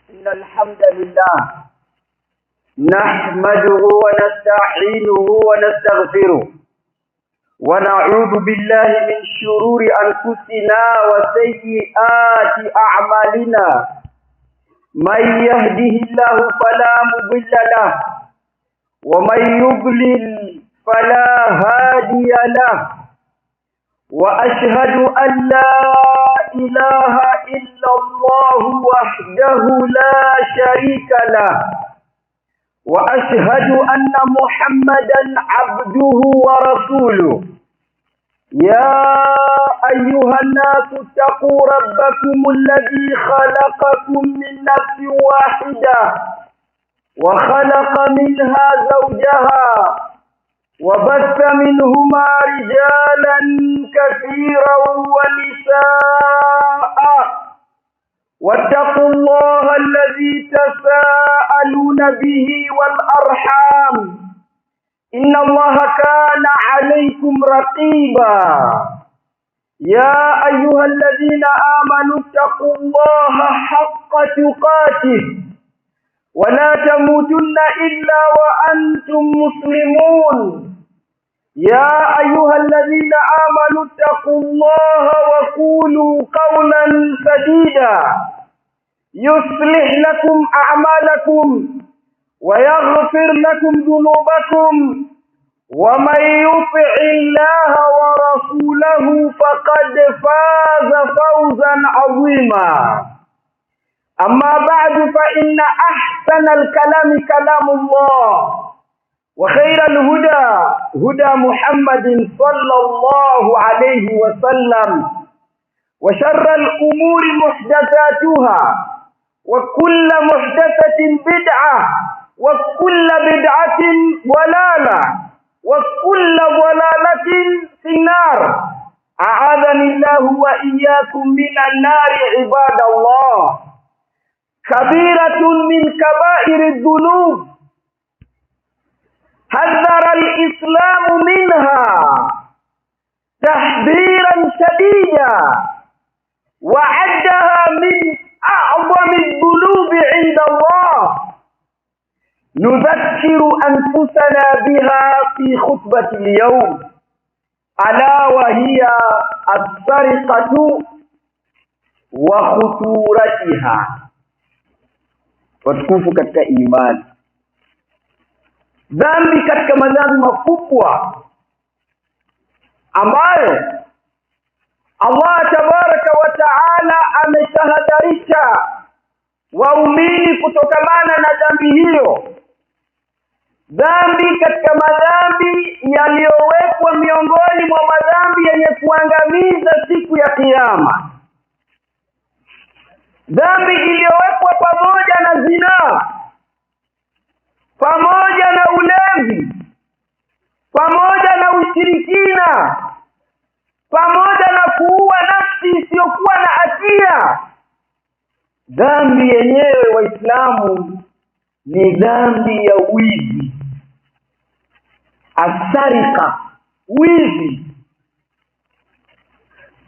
إن الحمد لله نحمده ونستعينه ونستغفره ونعوذ بالله من شرور أنفسنا وسيئات أعمالنا. من يهده الله فلا مضل له ومن يضلل فلا هادي له. وأشهد أن لا إله إلا الله وحده لا شريك له، وأشهد أن محمدا عبده ورسوله. يا أيها الناس اتقوا ربكم الذي خلقكم من نفس واحدة وخلق منها زوجها وبث منهما رجالا كثيرا ونساء. واتقوا الله الذي تساءلون به والأرحام، إن الله كان عليكم رقيبا. يا أيها الذين آمنوا اتقوا الله حق تقاته ولا تموتن إلا وأنتم مسلمون. يا أيها الذين آمنوا اتقوا الله وقولوا قولا سديدا يصلح لكم أعمالكم ويغفر لكم ذنوبكم، ومن يطع الله ورسوله فقد فاز فوزا عظيما. أما بعد، فإن أحسن الكلام كلام الله، وخير الهدى هدى محمد صلى الله عليه وسلم، وشر الأمور محدثاتها، وكل محدثة بدعة، وكل بدعة ضلالة، وكل ضلالة في النار. أعاذني الله وإياكم من النار عباد الله. كبيرة من كبائر الذنوب حذر الإسلام منها تحذيرا شديدا، وعدها من أعظم الذنوب عند الله. نذكر أنفسنا بها في خطبة اليوم، ألا وهي السرقة وخطورتها. Watukufu katika imani, dhambi katika madhambi makubwa ambayo Allah tabaraka wa taala ametahadharisha waumini kutokamana na dhambi hiyo. Dhambi katika madhambi yaliyowekwa miongoni mwa madhambi yenye kuangamiza siku ya Kiyama. Dhambi iliyowekwa pamoja na zinaa, pamoja na ulevi, pamoja na ushirikina, pamoja na kuua nafsi isiyokuwa na hatia. Dhambi yenyewe, Waislamu, ni dhambi ya wizi, asarika, wizi.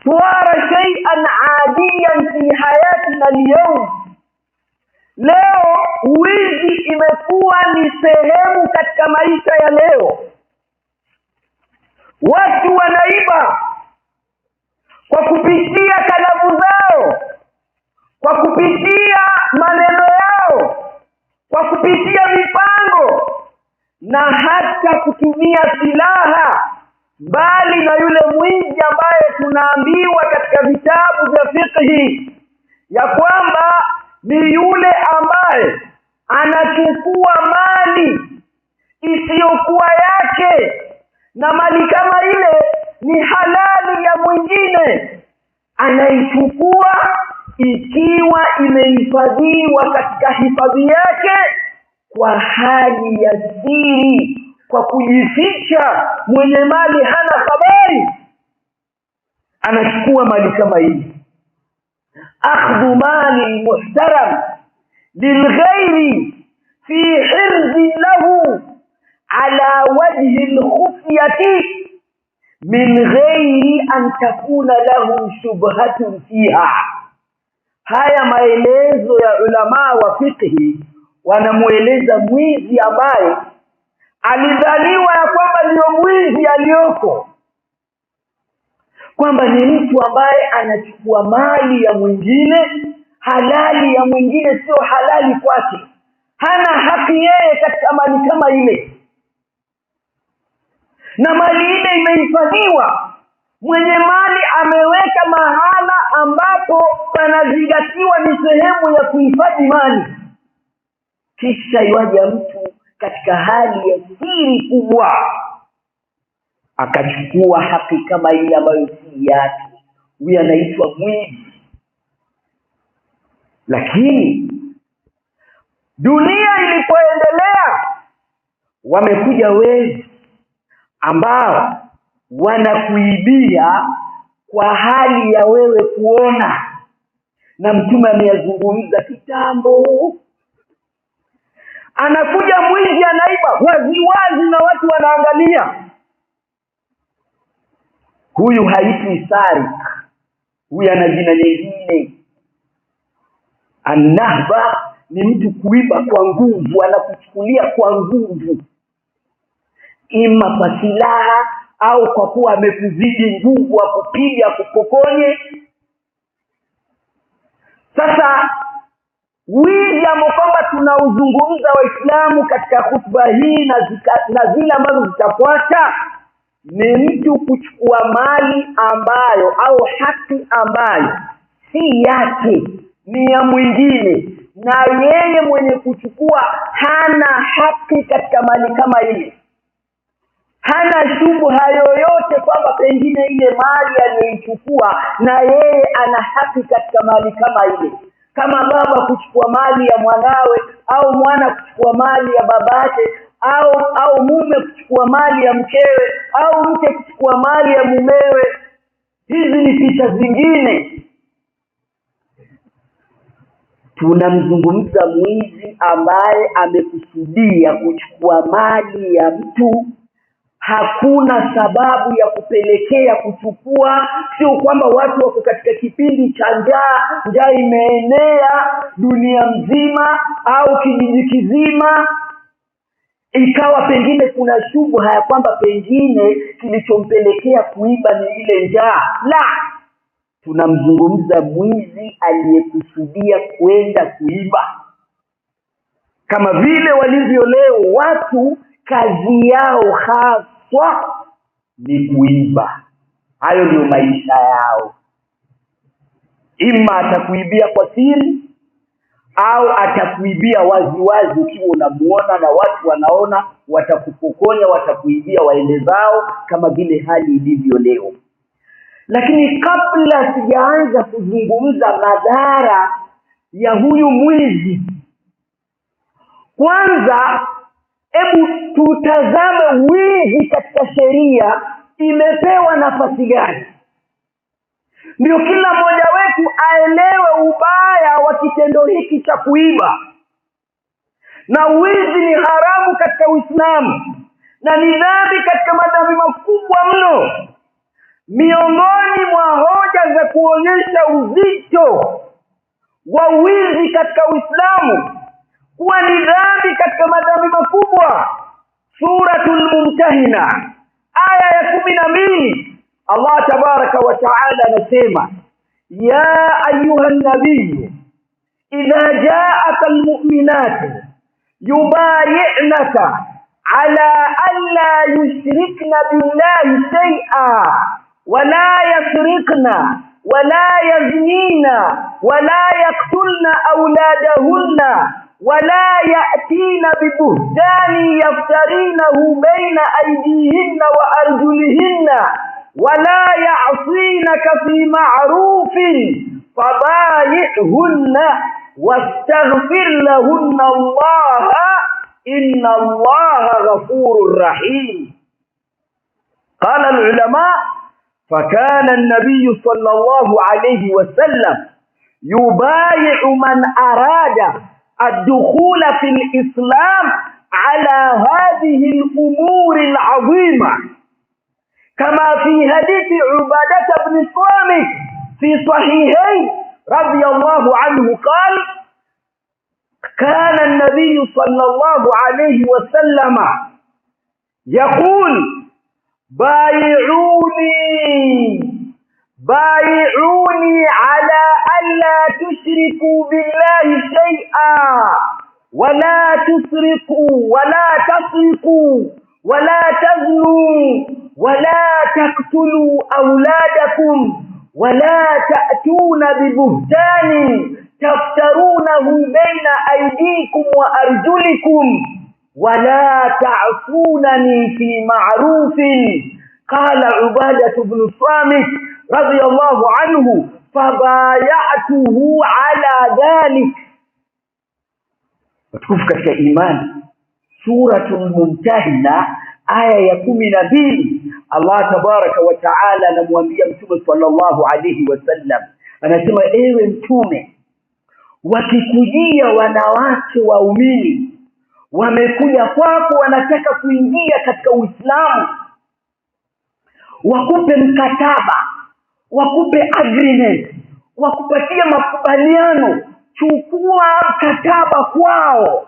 صار شيئا عاديا في حياتنا اليوم. Leo wizi imekuwa ni sehemu katika maisha ya leo. Watu wanaiba kwa kupitia kalamu zao, kwa kupitia maneno yao, kwa kupitia mipango, na hata kutumia silaha, bali na yule mwizi ambaye tunaambiwa katika vitabu vya fiqhi ya kwamba ni yule ambaye anachukua mali isiyokuwa yake, na mali kama ile ni halali ya mwingine, anaichukua ikiwa imehifadhiwa katika hifadhi yake kwa hali ya siri, kwa kujificha. Mwenye mali hana habari, anachukua mali kama hii. Akhdhu mali muhtaram lilghairi fi hirzi lahu ala wajhi alkhufyati min ghairi an takuna lahu shubhatun fiha. Haya maelezo ya ulama wa fiqh wanamueleza mwizi ambaye alidhaniwa ya kwamba ndio mwizi aliyoko, kwamba ni mtu ambaye anachukua mali ya mwingine, halali ya mwingine sio halali kwake, hana haki yeye katika mali kama ile, na mali ile imehifadhiwa, mwenye mali ameweka mahala ambapo panazingatiwa ni sehemu ya kuhifadhi mali, kisha iwaja mtu katika hali ya siri kubwa akachukua haki kama ile ambayo si yake, huyu anaitwa mwizi. Lakini dunia ilipoendelea, wamekuja wezi ambao wanakuibia kwa hali ya wewe kuona, na Mtume ameyazungumza kitambo. Anakuja mwizi anaiba waziwazi na watu wanaangalia. Huyu haitwi sari, huyu ana jina lingine. An-nahba ni mtu kuiba kwa nguvu, anakuchukulia kwa nguvu, ima kwa silaha au kwa kuwa amekuzidi nguvu akupiga kupokonye. Sasa wizi ambao kwamba tunauzungumza Waislamu katika hutuba hii na zile ambazo zitafuata, ni mtu kuchukua mali ambayo au haki ambayo si yake, ni ya mwingine, na yeye mwenye kuchukua hana haki katika mali kama ile, hana shubha yoyote kwamba pengine ile mali aliyoichukua na yeye ana haki katika mali kama ile. Kama baba kuchukua mali ya mwanawe, au mwana kuchukua mali ya babake, au mume kuchukua mali ya mkewe, au mke kuchukua mali ya mumewe, hizi ni picha zingine. Tunamzungumza mwizi ambaye amekusudia kuchukua mali ya mtu, hakuna sababu ya kupelekea kuchukua. Sio kwamba watu wako katika kipindi cha njaa imeenea dunia mzima au kijiji kizima, ikawa pengine kuna shubha ya kwamba pengine kilichompelekea kuiba ni ile njaa. La, tunamzungumza mwizi aliyekusudia kwenda kuiba. Kama vile walivyo leo watu kazi yao haswa ni kuiba, hayo ndio maisha yao. Ima atakuibia kwa siri au atakuibia waziwazi ukiwa unamuona na watu wanaona, watakupokonya, watakuibia waende zao, kama vile hali ilivyo leo. Lakini kabla sijaanza kuzungumza madhara ya huyu mwizi, kwanza hebu tutazame wizi katika sheria imepewa nafasi gani, ndio kila mmoja wetu aelewe ubaya wa kitendo hiki cha kuiba. Na wizi ni haramu katika Uislamu na ni dhambi katika madhambi makubwa mno. Miongoni mwa hoja za kuonyesha uzito wa wizi katika Uislamu kuwa ni dhambi katika madhambi makubwa, Suratul Mumtahina aya ya 12, Allah tabaraka wa taala anasema: ya ayuha nabiy idha ja'aka almu'minatu yubayi'naka ala an la yushrikna billahi shay'a wala yasrikna wala yaznina wala yaqtulna awladahunna ولا يأتين ببهتان يفترينه بين أيديهن وأرجلهن ولا يعصينك في معروف فبايعهن واستغفر لهن الله إن الله غفور رحيم. قال العلماء: فكان النبي صلى الله عليه وسلم يبايع من أراد الدخول في الإسلام على هذه الأمور العظيمة، كما في حديث عبادة بن الصامت في صحيحين رضي الله عنه قال: kana an-nabiy sallallahu alayhi wasallam yaqul بايعوني على ألا تشركوا بالله شيئا ولا تسرقوا ولا تسرقوا ولا تزنوا ولا تقتلوا أولادكم ولا تأتون ببهتان تفترونه بين أيديكم وأرجلكم ولا تعصونني في معروف. قال عبادة بن الصامت رضي الله عنه فبايعته على ذلك. وتكون katika imani suratul Mumtahina aya ya 12 Allah tabaraka wa taala anamwambia Mtume sallallahu alayhi wasallam, anasema ewe Mtume, wakikujia wanawake waumini wamekuja kwako wanataka kuingia katika Uislamu, wakupe mkataba, wakupe agreement, wakupatia makubaliano, chukua mkataba kwao.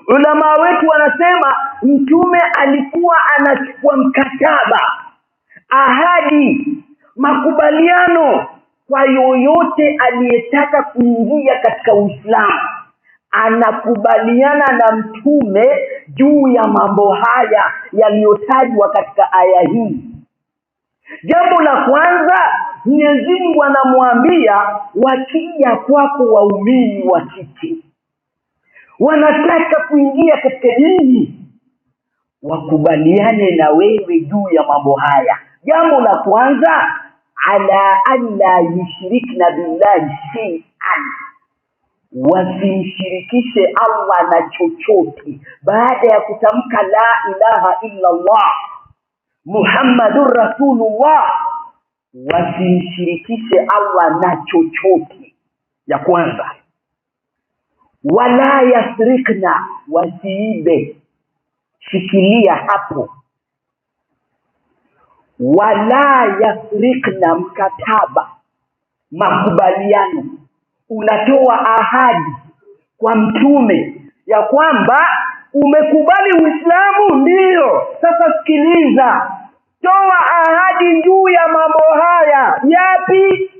Ulama wetu wanasema Mtume alikuwa anachukua mkataba, ahadi, makubaliano kwa yoyote aliyetaka kuingia katika Uislamu. Anakubaliana na Mtume juu ya mambo haya yaliyotajwa katika aya hii. Jambo la kwanza, Mwenyezi Mungu anamwambia wakija kwako waumini wa kike wanataka kuingia katika dini, wakubaliane na wewe juu ya mambo haya. Jambo la kwanza, ala alla yushrikna billahi shay'an, wasimshirikishe Allah na chochote. Baada ya kutamka la ilaha illa Allah Muhammadur Rasulullah, wasimshirikishe Allah na chochote. Ya kwanza. Wala yasrikna, wasiibe. Shikilia hapo. Wala yasrikna, mkataba, makubaliano. Unatoa ahadi kwa Mtume ya kwamba umekubali Uislamu, ndio. Sasa sikiliza, toa ahadi juu ya mambo haya. Yapi?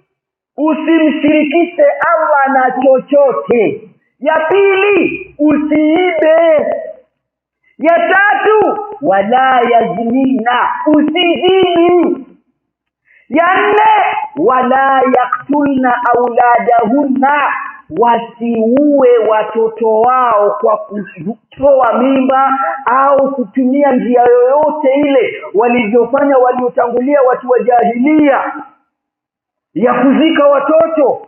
Usimshirikishe Allah na chochote. Ya pili, usiibe. Ya tatu, wala yazinina, usizini. Ya nne, wala yaktulna auladahunna, wasiue watoto wao kwa kutoa mimba au kutumia njia yoyote ile walivyofanya waliotangulia watu wa jahilia ya kuzika watoto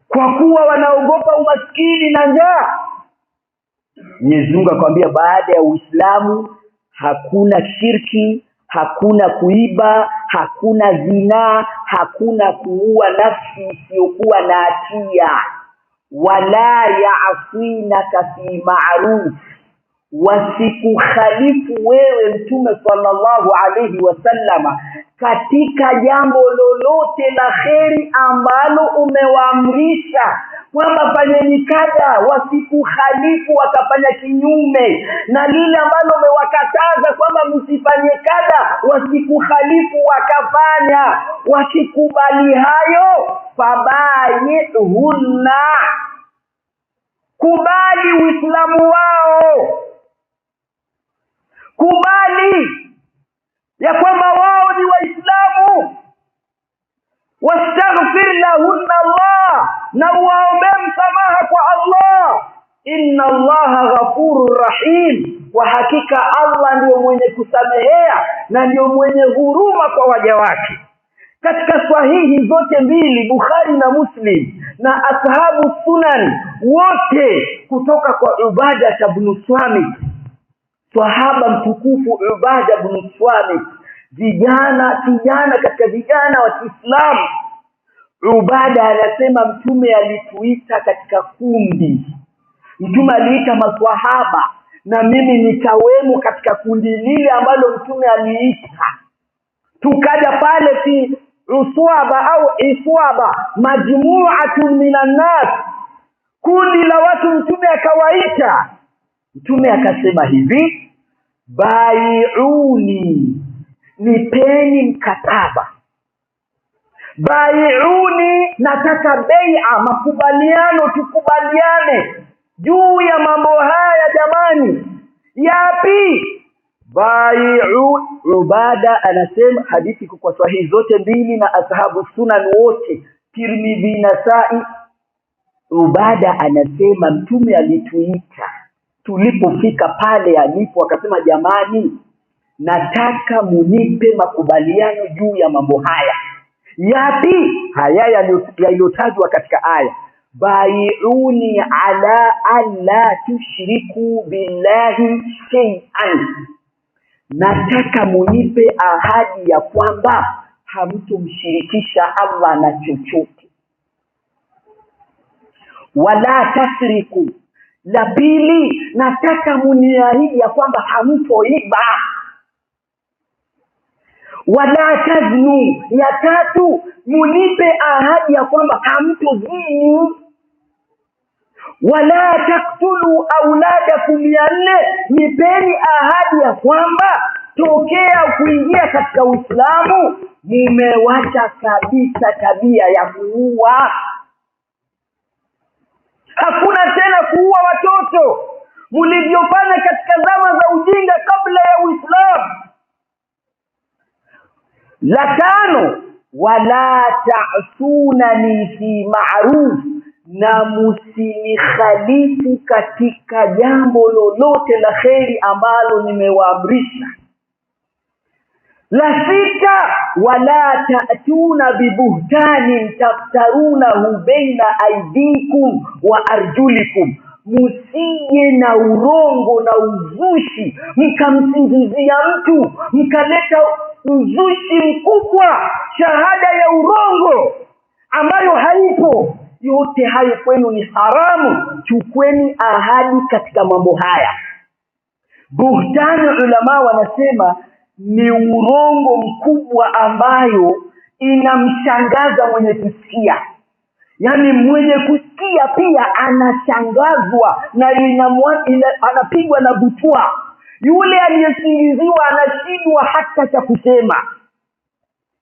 kwa kuwa wanaogopa umaskini na njaa. Mwenyezi Mungu akwambia baada ya Uislamu hakuna shirki, hakuna kuiba, hakuna zina, hakuna kuua nafsi isiyokuwa na hatia. Wala ya'sinaka fi ma'ruf, wasikukhalifu wewe Mtume sallallahu alayhi wasallama katika jambo lolote la kheri ambalo umewaamrisha kwamba fanyeni kadha, wasikukhalifu wakafanya kinyume, na lile ambalo umewakataza kwamba msifanye kadha, wasikukhalifu wakafanya. Wakikubali hayo, fabayihunna, kubali Uislamu wao, kubali ya kwamba wao ni Waislamu. Wastaghfir lahunna Allah, na waombe msamaha kwa Allah. Inna Allaha ghafurur rahim, wa hakika Allah ndio mwenye kusamehea na ndio mwenye huruma kwa waja wake. Katika sahihi zote mbili, Bukhari na Muslim, na ashabu sunan wote, kutoka kwa Ubadah ibn Swamit, sahaba mtukufu Ubadah ibn Swamit, kijana katika vijana wa Kiislamu. Ubadah anasema Mtume alituita katika kundi. Mtume aliita maswahaba na mimi nikawemo katika kundi lile ambalo Mtume aliita. Tukaja pale fi uswaba au iswaba, majmu'atun minan nas, kundi la watu mtume akawaita. Mtume akasema hivi, bai'uni, nipeni mkataba. Bai'uni, nataka bai'a, makubaliano, tukubaliane juu ya mambo haya jamani. Yapi? Bai'u. Ubada anasema, hadithi kwa sahihi zote mbili na ashabu sunan wote, Tirmidhi na Nasa'i. Ubada anasema mtume alituita, tulipofika pale alipo akasema, jamani, nataka munipe makubaliano juu ya mambo haya. Yapi? Haya yaliyotajwa katika aya, bai'uni ala alla tushriku billahi shay'an, nataka munipe ahadi ya kwamba hamtomshirikisha Allah na chochote. Wala tasriku, la pili, nataka muniahidi ya kwamba hamtoiba. Wala taznu, ya tatu, munipe ahadi ya kwamba hamtozini. Wala taktulu auladakum, ya nne, nipeni ahadi ya kwamba tokea kuingia katika Uislamu mumewacha kabisa tabia ya kuua. Hakuna tena kuua watoto mlivyofanya katika zama za ujinga kabla ya Uislamu. La tano, wala ta'sunani fi ma'ruf, na musinikhalifu katika jambo lolote la kheri ambalo nimewaamrisha. La sita, wala ta'tuna bibuhtani taftarunahu baina aydikum wa arjulikum, musije na urongo na uzushi mkamsingizia mtu, mkaleta uzushi mkubwa, shahada ya urongo ambayo haipo. Yote hayo kwenu ni haramu. Chukweni ahadi katika mambo haya. Buhtani, ulama wanasema ni urongo mkubwa ambayo inamshangaza mwenye kusikia. Yaani mwenye kusikia pia anashangazwa na anapigwa na butwa. Yule aliyesingiziwa anashindwa hata cha kusema,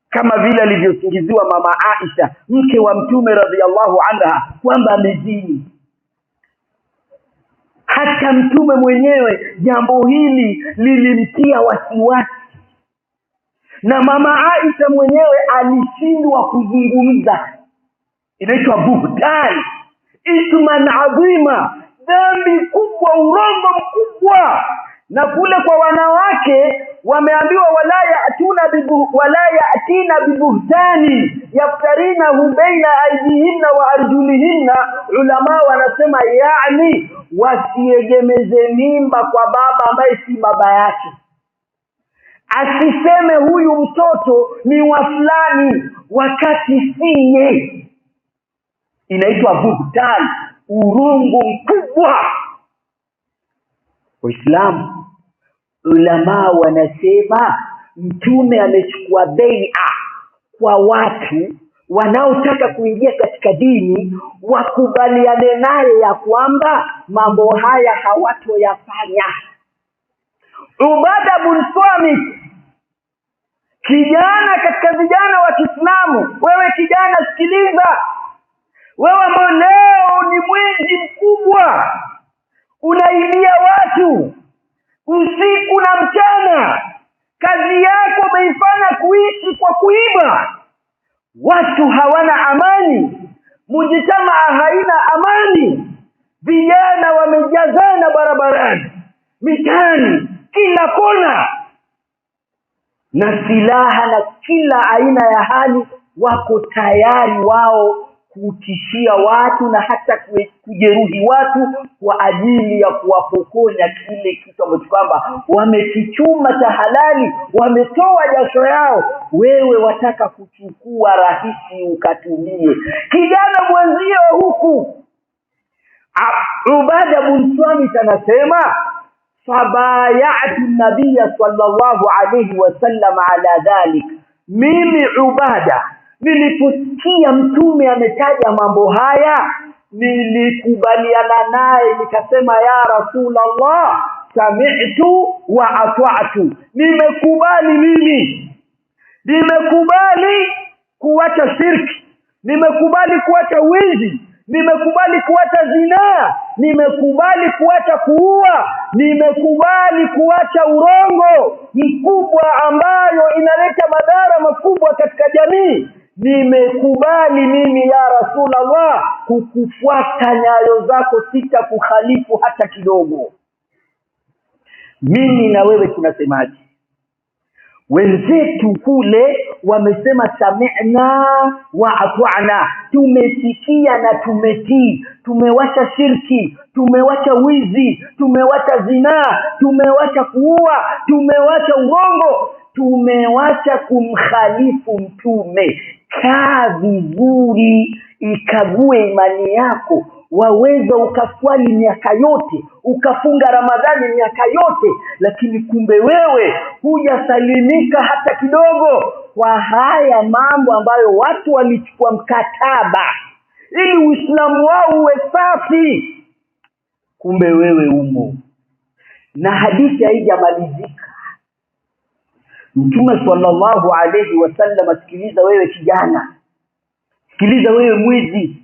kama vile alivyosingiziwa mama Aisha mke wa Mtume radhiallahu anha kwamba amezini. Hata Mtume mwenyewe jambo hili lilimtia wasiwasi, na mama Aisha mwenyewe alishindwa kuzungumza. Inaitwa buhtani, isman adhima, dhambi kubwa, urongo mkubwa. Na kule kwa wanawake wameambiwa wala ya'tina bibuhtani yaftarinahu baina aydihinna wa arjulihinna. Ulama wanasema yani wasiegemeze mimba kwa baba ambaye si baba yake. Asiseme huyu mtoto ni wa fulani wakati siye. Inaitwa buhtani, urongo mkubwa. Waislamu, ulama wanasema Mtume amechukua bai'a kwa watu wanaotaka kuingia katika dini, wakubaliane naye ya kwamba mambo haya hawatoyafanya. Ubada bin Samit, kijana katika vijana wa Kiislamu. Wewe kijana sikiliza, wewe ambao leo ni mwizi mkubwa, unaibia watu usiku na mchana, kazi yako umeifanya kuishi kwa kuiba. Watu hawana amani, mujitama haina amani, vijana wamejazana barabarani, mitaani, kila kona, na silaha na kila aina ya hali, wako tayari wao kutishia watu na hata kujeruhi watu kwa ajili ya kuwapokonya kile kitu ambacho kwamba wamekichuma cha halali, wametoa jasho yao. Wewe wataka kuchukua rahisi ukatumie. Kijana mwenzio huku, Ubada bin Samit anasema, fabayatu nabiyya sallallahu alayhi wasallam ala dhalik, mimi Ubada niliposikia Mtume ametaja mambo haya, nilikubaliana naye nikasema ya Rasulullah sami'tu wa ata'tu, nimekubali mimi, nimekubali kuacha shirki, nimekubali kuacha wizi, nimekubali kuacha zinaa, nimekubali kuacha kuua, nimekubali kuacha urongo mkubwa ambayo inaleta madhara makubwa katika jamii. Nimekubali mimi ya Rasulullah kukufuata nyayo zako, sitakukhalifu hata kidogo. Mimi na wewe tunasemaje? Wenzetu kule wamesema sami'na wa ata'na, tumesikia na tumetii, tumewacha shirki, tumewacha wizi, tumewacha zinaa, tumewacha kuua, tumewacha urongo, tumewacha kumkhalifu mtume. Kaa vizuri, ikague imani yako. Waweza ukaswali miaka yote, ukafunga Ramadhani miaka yote, lakini kumbe wewe hujasalimika hata kidogo kwa haya mambo ambayo watu walichukua mkataba ili Uislamu wao uwe safi. Kumbe wewe umo. Na hadithi haijamalizika. Mtume sallallahu alayhi wasallam, sikiliza wewe kijana, sikiliza wewe mwizi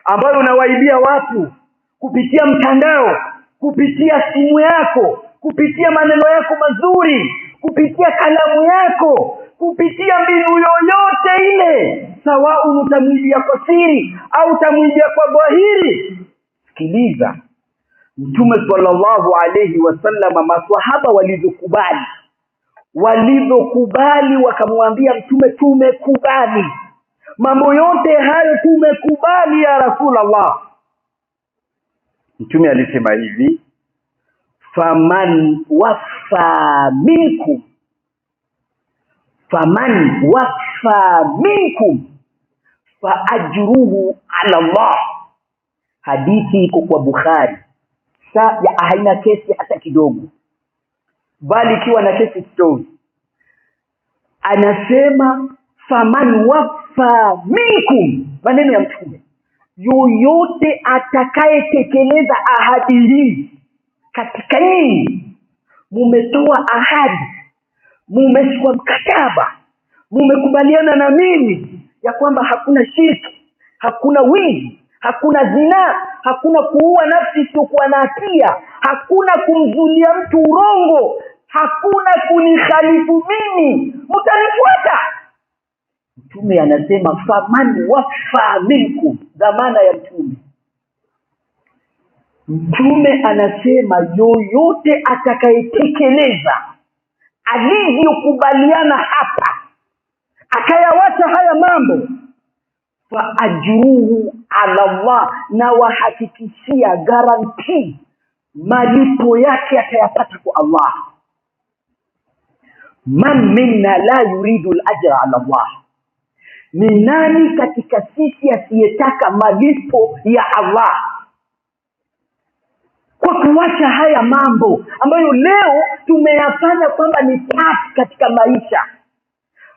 ambayo unawaibia watu kupitia mtandao, kupitia simu yako, kupitia maneno yako mazuri, kupitia kalamu yako, kupitia mbinu yoyote ile, sawa utamwibia kwa siri au utamwibia kwa dhahiri. Sikiliza, Mtume sallallahu alayhi wasallam, maswahaba walizokubali wakamwambia Mtume, tumekubali mambo yote hayo, tumekubali ya Rasulullah. Mtume alisema hivi, faman wafa minkum fa ajruhu ala Allah. Hadithi iko kwa Bukhari. Ya haina kesi hata kidogo, bali ikiwa na kesi story. Anasema faman wafa minkum, maneno ya Mtume, yoyote atakayetekeleza ahadi hii katika nini, mumetoa ahadi, mumechukua mkataba, mumekubaliana na mimi ya kwamba hakuna shirki, hakuna wizi, hakuna zina, hakuna kuua nafsi isiyokuwa na hatia, hakuna kumzulia mtu urongo, hakuna kunikhalifu mimi, mtanifuata. Mtume anasema faman wafa minkum, dhamana ya Mtume. Mtume anasema yoyote atakayetekeleza alivyokubaliana hapa, akayawacha haya mambo, fa ajruhu ala Allah, na wahakikishia guarantee malipo yake atayapata kwa Allah. Man minna la yuridu al-ajra ala Allah, ni nani katika sisi asiyetaka malipo ya Allah kwa kuacha haya mambo ambayo leo tumeyafanya kwamba ni part katika maisha?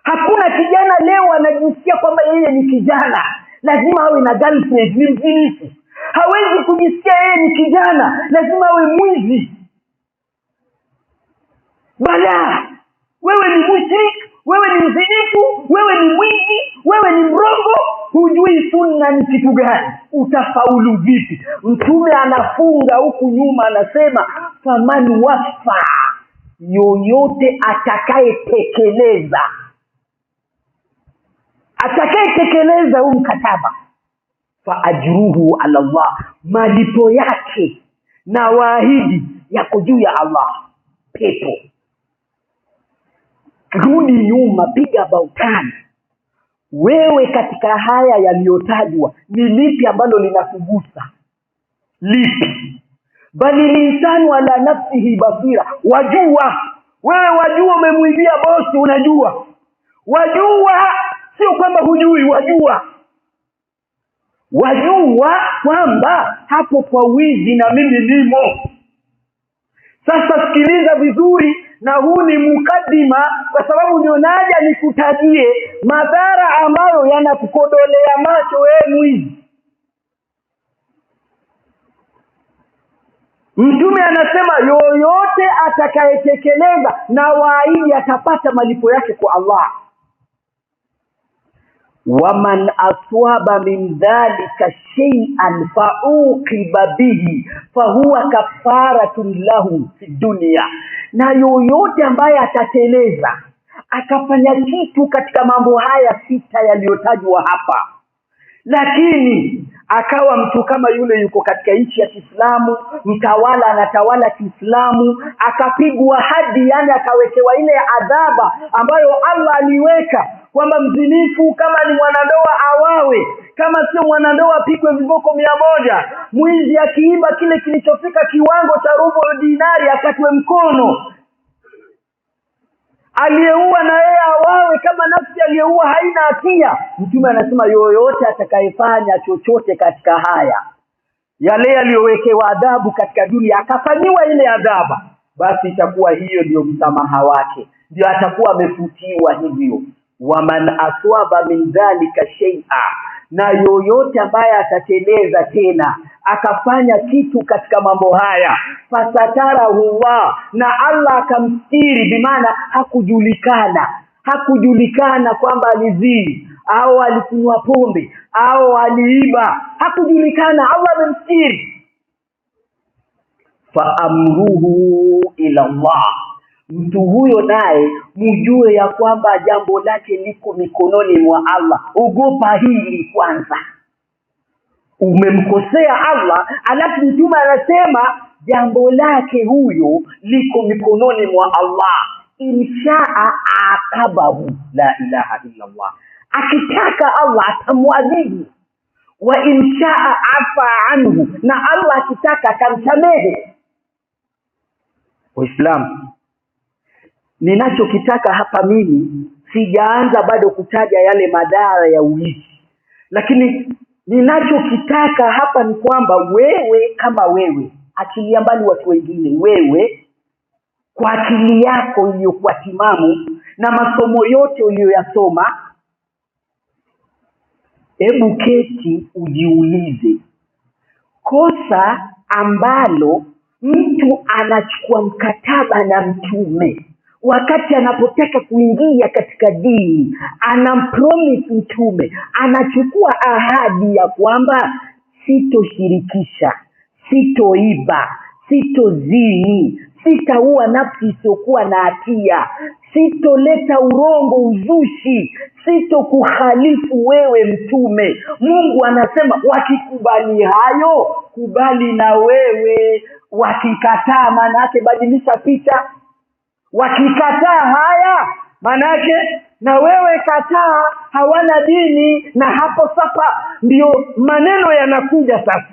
Hakuna kijana leo anajisikia kwamba yeye ni kijana lazima awe na girlfriend, ni mzinifu. Hawezi kujisikia yeye ni kijana lazima awe mwizi. Bala, wewe ni mushrik, wewe ni mzinifu, wewe ni mwizi, wewe ni mrongo, hujui sunna ni kitu gani, utafaulu vipi? Mtume anafunga huku nyuma anasema faman wafa, yoyote atakayetekeleza huu mkataba, fa ajruhu ala Allah, malipo yake na waahidi yako juu ya Allah, pepo. Rudi nyuma, piga bautani. Wewe katika haya yaliyotajwa ni lipi ambalo linakugusa? Lipi? Bali linsanu ala nafsihi basira. Wajua, wewe wajua umemwibia bosi, unajua. Wajua, sio kwamba hujui, wajua. Wajua kwamba hapo kwa wizi na mimi nimo. Sasa sikiliza vizuri, na huu ni mukadima kwa sababu ndio naja nikutajie madhara ambayo yanakukodolea macho wewe mwizi. Mtume anasema yoyote atakayetekeleza na waahidi atapata malipo yake kwa Allah. Waman aswaba min dhalika shay'an fauqiba bihi fahuwa kafaratun lahu fi dunya, na yoyote ambaye atateleza akafanya kitu katika mambo haya sita yaliyotajwa hapa, lakini akawa mtu kama yule yuko katika nchi ya Kiislamu, mtawala anatawala Kiislamu, akapigwa hadi, yani akawekewa ile adhaba ambayo Allah aliweka kwamba mzinifu kama ni mwanandoa awawe, kama sio mwanandoa apigwe viboko 100, mwizi akiiba kile kilichofika kiwango cha rubo dinari akatwe mkono, aliyeua na yeye awawe kama nafsi aliyeua haina hatia. Mtume anasema yoyote atakayefanya chochote katika haya yale aliyowekewa adhabu katika dunia akafanyiwa ile adhaba, basi itakuwa hiyo ndio msamaha wake, ndio atakuwa amefutiwa hivyo. Waman aswaba min dhalika shay'a, na yoyote ambaye atateleza tena akafanya kitu katika mambo haya, fasatarahu Allah, na Allah akamstiri, bimaana hakujulikana kwamba alizini au alikunywa pombe au aliiba, hakujulikana, Allah amemstiri. Fa amruhu ila Allah, mtu huyo naye mjue ya kwamba jambo lake liko mikononi mwa Allah. Ogopa hili kwanza, umemkosea Allah, alafu Mtume anasema jambo lake huyo liko mikononi mwa Allah. Inshaa akabahu, la ilaha illa Allah, akitaka Allah atamwadhibu, wa inshaa afa anhu, na Allah akitaka atamsamehe. Waislamu, ninachokitaka hapa mimi, sijaanza bado kutaja yale madhara ya uizi, lakini ninachokitaka hapa ni kwamba wewe kama wewe, achilia mbali watu wengine, wewe kwa akili yako iliyokuwa timamu na masomo yote uliyoyasoma, hebu keti ujiulize, kosa ambalo mtu anachukua mkataba na Mtume wakati anapotaka kuingia katika dini, anampromise Mtume, anachukua ahadi ya kwamba sitoshirikisha, sitoiba, sitozini, sitaua nafsi isiyokuwa na hatia, sitoleta urongo, uzushi, sitokukhalifu wewe Mtume. Mungu anasema wakikubali hayo, kubali na wewe. Wakikataa, maana yake badilisha picha. Wakikataa haya, maana yake na wewe kataa, hawana dini. Na hapo sasa ndio maneno yanakuja sasa.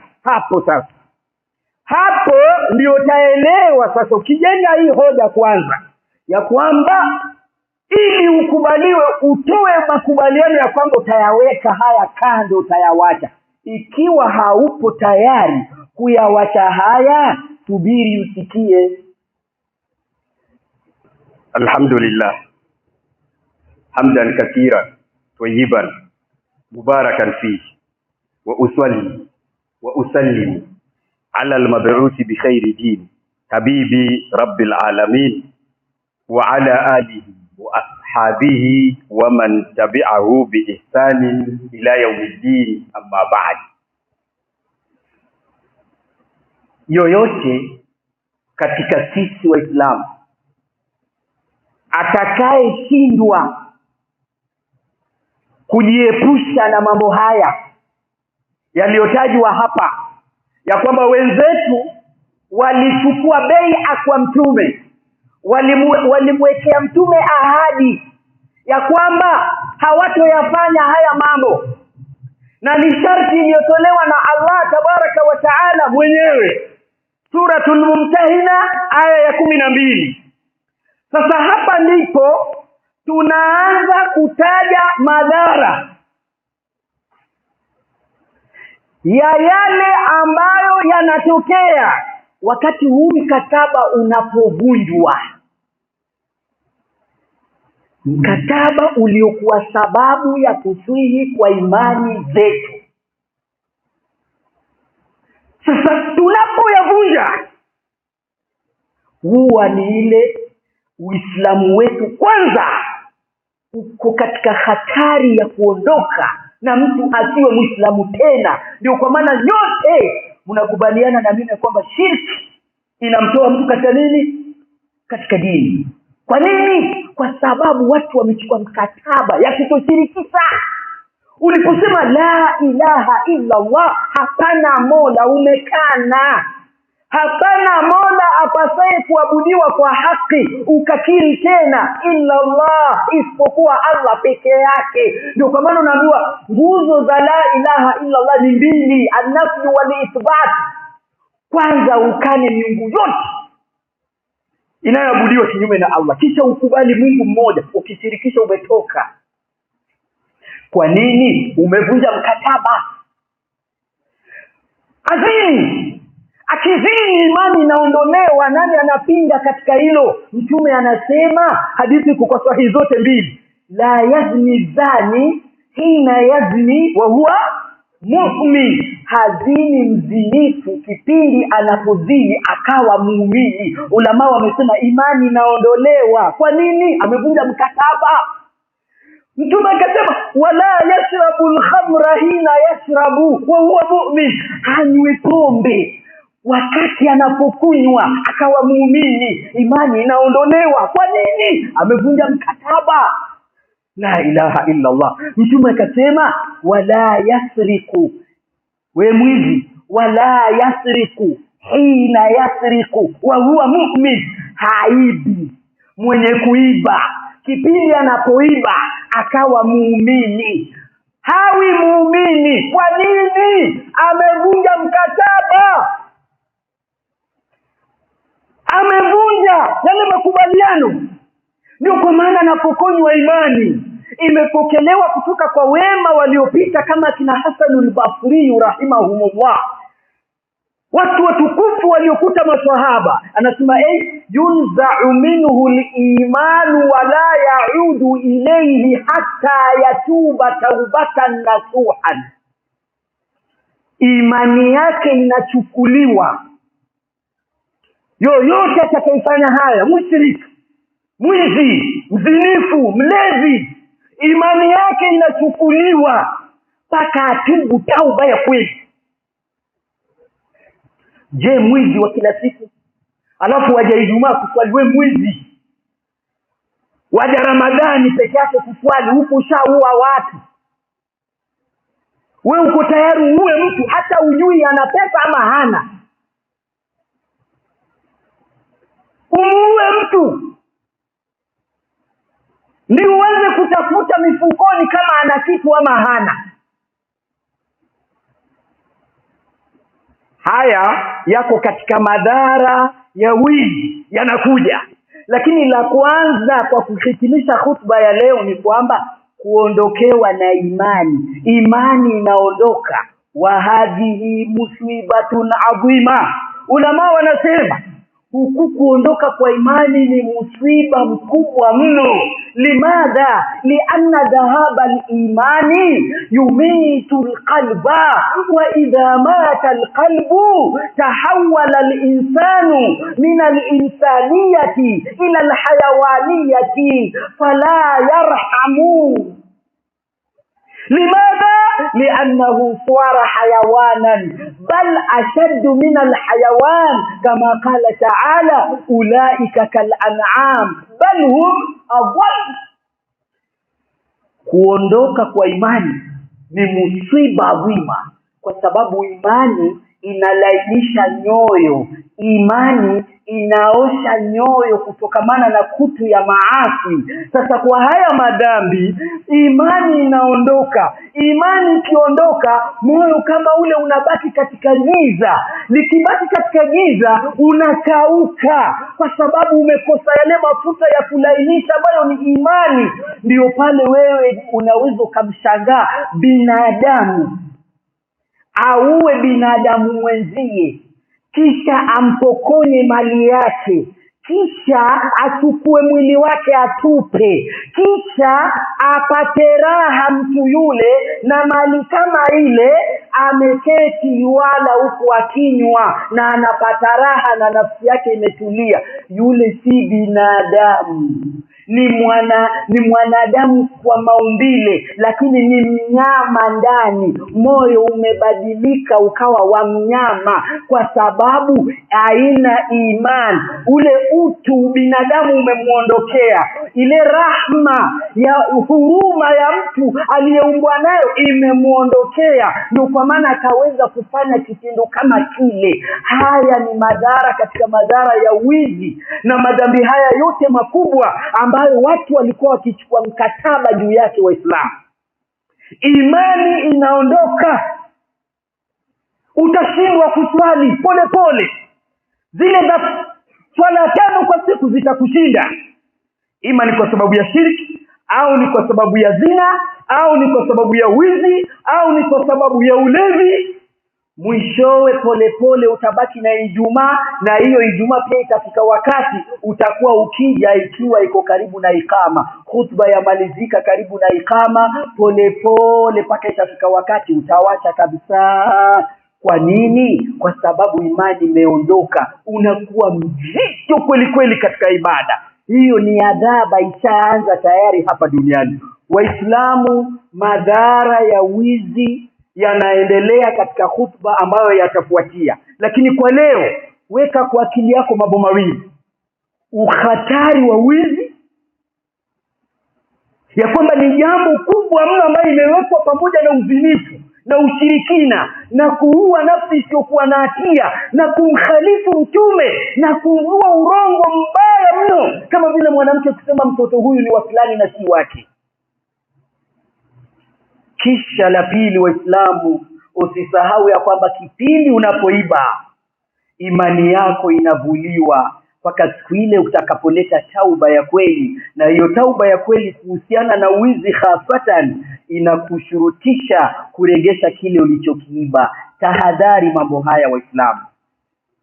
Hapo ndio utaelewa sasa, ukijenga hii hoja kwanza ya kwamba ili ukubaliwe, utoe makubaliano ya kwamba utayaweka haya kando, utayawacha. Ikiwa haupo tayari kuyawacha haya, subiri usikie. Alhamdulillah hamdan kathiran tayyiban mubarakan fihi wa usalli wa usallim ala al-mab'uth bi khairi din habibi rabbil alamin wa ala alihi wa ashabihi wa man tabi'ahu bi ihsanin ila yawmiddin, amma ba'd. Yoyote katika sisi Waislamu atakayeshindwa kujiepusha na mambo haya yaliyotajwa hapa, ya kwamba wenzetu walichukua bai'a kwa Mtume, walimwekea Mtume ahadi ya kwamba hawatoyafanya haya mambo, na ni sharti iliyotolewa na Allah tabaraka wa taala mwenyewe, Suratul Mumtahina aya ya 12. Sasa hapa ndipo tunaanza kutaja madhara ya yale ambayo yanatokea wakati huu mkataba unapovunjwa. Mkataba uliokuwa sababu ya kuswihi kwa imani zetu. Sasa tunapoyavunja, huwa ni ile Uislamu wetu kwanza uko katika hatari ya kuondoka na mtu asiwe Muislamu tena. Ndio kwa maana nyote mnakubaliana na mimi kwamba shirki inamtoa mtu katika nini? Katika dini. Kwa nini? Kwa sababu watu wamechukua mkataba ya kutoshirikisha. Uliposema la ilaha illa Allah, hapana mola, umekana. Hapana mola apasaye kuabudiwa kwa haki, ukakiri tena illa Allah, isipokuwa Allah peke yake. Ndio kwa maana unaambiwa nguzo za la ilaha illa Allah ni mbili, an-nafy wal ithbat. Kwanza ukane miungu yote inayoabudiwa kinyume na Allah, kisha ukubali Mungu mmoja. Ukishirikisha umetoka. Kwa nini? Umevunja mkataba. Azini akizini imani inaondolewa. Nani anapinga katika hilo? Mtume anasema, hadithi kwa sahihi zote mbili, la yazni zani hina yazni wa huwa mu'min, hazini mzinifu kipindi anapozini akawa muumini. Ulama wamesema imani inaondolewa. Kwa nini? Amevunja mkataba. Mtume akasema, wala yashrabu al-khamra hina yashrabu wa huwa mu'min, hanywi pombe wakati anapokunywa akawa muumini. Imani inaondolewa. Kwa nini? Amevunja mkataba. La ilaha illa Allah. Mtume akasema, wala yasriku, we mwizi, wala yasriku hina yasriku wa huwa mu'min, haibi mwenye kuiba kipindi anapoiba akawa muumini. Hawi muumini. Kwa nini? Amevunja mkataba. Amevunja yale makubaliano. Ndio kwa maana anapokonywa imani imepokelewa kutoka kwa wema waliopita kama kina Hasan al-Basri rahimahumullah, watu watukufu waliokuta maswahaba. Anasema yunza'u minhu al-iman wa la ya'udu ilayhi hatta yatuba taubatan nasuhan. Imani yake inachukuliwa. Yoyote atakayefanya haya, mushriki, mwizi, mzinifu, mlevi, imani yake inachukuliwa mpaka atubu tauba ya kweli. Je, mwizi wa kila siku alafu waja Ijumaa kuswali? We mwizi. Waja Ramadhani peke yake kuswali, huko ushaua watu. We uko tayari uwe mtu hata ujui ana pesa ama hana. Umuue mtu ndio uanze kutafuta mifukoni kama ana kitu ama hana. Haya yako katika madhara ya wizi yanakuja. Lakini la kwanza kwa kuhitimisha hutuba ya leo ni kwamba kuondokewa na imani. Imani inaondoka. Wa hadhihi musibatun adhima. Ulama wanasema huku kuondoka kwa imani ni musiba mkubwa mno. Limadha? Lianna dhahaba al-imani yumitu al-qalba, wa idha mata al-qalbu tahawwala al-insanu min al-insaniyati ila al-hayawaniyati fala yarhamu. لماذا؟ لأنه صار حيوانا بل أشد من الحيوان كما قال تعالى أولئك كالأنعام بل هم أضل. kuondoka kwa imani ni musiba adhima, kwa sababu imani inalainisha nyoyo. Imani inaosha nyoyo kutokamana na kutu ya maasi. Sasa kwa haya madhambi imani inaondoka. Imani ikiondoka, moyo kama ule unabaki katika giza. Likibaki katika giza unakauka kwa sababu umekosa yale mafuta ya kulainisha ambayo ni imani. Ndio pale wewe unaweza kumshangaa binadamu auwe binadamu mwenzie kisha ampokonye mali yake, kisha achukue mwili wake atupe, kisha apate raha mtu yule na mali kama ile, ameketi wala huku akinywa na anapata raha na nafsi yake imetulia, yule si binadamu. Ni mwanadamu kwa maumbile, lakini ni mnyama ndani. Moyo umebadilika ukawa wa mnyama kwa sababu haina imani. Ule utu binadamu umemuondokea, ile rahma ya huruma ya mtu aliyeumbwa nayo imemuondokea, ndio kwa maana akaweza kufanya kitendo kama kile. Haya ni madhara katika madhara ya wizi na madhambi haya yote makubwa ambayo watu walikuwa wakichukua mkataba juu yake Waislamu. Imani inaondoka, utashindwa kuswali pole pole, zile za swala 5 kwa siku zitakushinda, ima ni kwa sababu ya shirki, au ni kwa sababu ya zina, au ni kwa sababu ya wizi, au ni kwa sababu ya ulevi. Mwishowe pole pole utabaki na Ijumaa, na hiyo Ijumaa pia itafika wakati utakuwa ukija ikiwa iko karibu na ikama, khutba ya malizika karibu na ikama, pole pole paka itafika wakati utawacha kabisa. Kwa nini? Kwa sababu imani imeondoka, unakuwa mzito kweli kweli katika ibada. Hiyo ni adhaba ishaanza tayari hapa duniani. Waislamu, madhara ya wizi yanaendelea katika khutba ambayo yatafuatia, lakini kwa leo weka kwa akili yako mambo mawili: uhatari wa wizi, ya kwamba ni jambo kubwa mno ambayo imewekwa pamoja na uzinifu na ushirikina na kuua nafsi isiyokuwa na hatia na kumkhalifu mtume na kuvua urongo mbaya mno, kama vile mwanamke kusema mtoto huyu ni wa fulani na si wake. Kisha la pili, Waislamu, usisahau ya kwamba kipindi unapoiba imani yako inavuliwa mpaka siku ile utakapoleta tauba ya kweli. Na hiyo tauba ya kweli kuhusiana na wizi hasatan inakushurutisha kuregesha kile ulichokiiba. Tahadhari mambo haya Waislamu.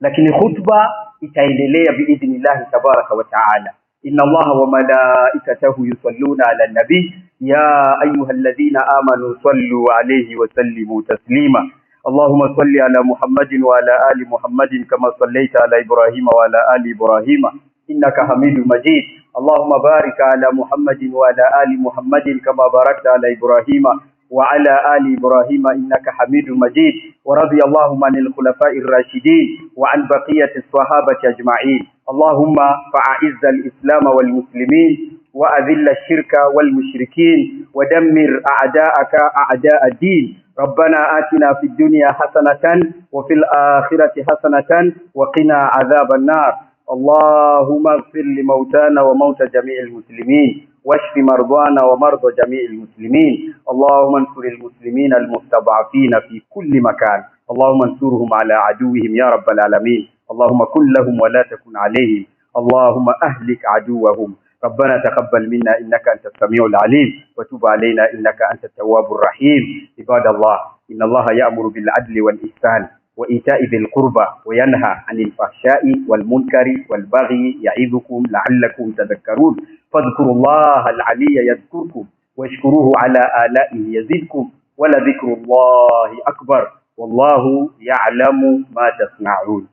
Lakini khutba itaendelea biidhnillah tabaraka wa taala. Inna Allaha wa malaikatahu yusalluna ala nabi ya ayyuhalladhina amanu sallu alayhi wa sallimu taslima. Allahumma salli ala Muhammadin wa ala ali Muhammadin kama sallaita ala Ibrahim wa ala ali Ibrahim innaka Hamidum Majid. Allahumma barik ala Muhammadin wa ala ali Muhammadin kama barakta ala Ibrahim wa ala ali Ibrahim innaka Hamidum Majid. Wa radiyallahu anil khulafa'ir rashidin wa an baqiyati as-sahabati ajma'in. Allahumma fa'izz al-islam wal muslimin wa adhill ash-shirka wal mushrikin wa dammir a'da'aka a'da' ad-din. ربنا آتنا في الدنيا حسنة وفي الآخرة حسنة وقنا عذاب النار. اللهم اغفر لموتانا وموتى جميع المسلمين واشف مرضانا ومرضى جميع المسلمين. اللهم انصر المسلمين المستضعفين في كل مكان. اللهم انصرهم على عدوهم يا رب العالمين. اللهم كن لهم ولا تكن عليهم. اللهم أهلك عدوهم. ربنا تقبل منا إنك أنت السميع العليم وتب علينا إنك أنت التواب الرحيم. عباد الله، إن الله يأمر بالعدل والإحسان وإيتاء ذي القربى وينهى عن الفحشاء والمنكر والبغي يعظكم لعلكم تذكرون. فاذكروا الله العلي يذكركم واشكروه على آلائه يزدكم ولذكر الله أكبر والله يعلم ما تصنعون.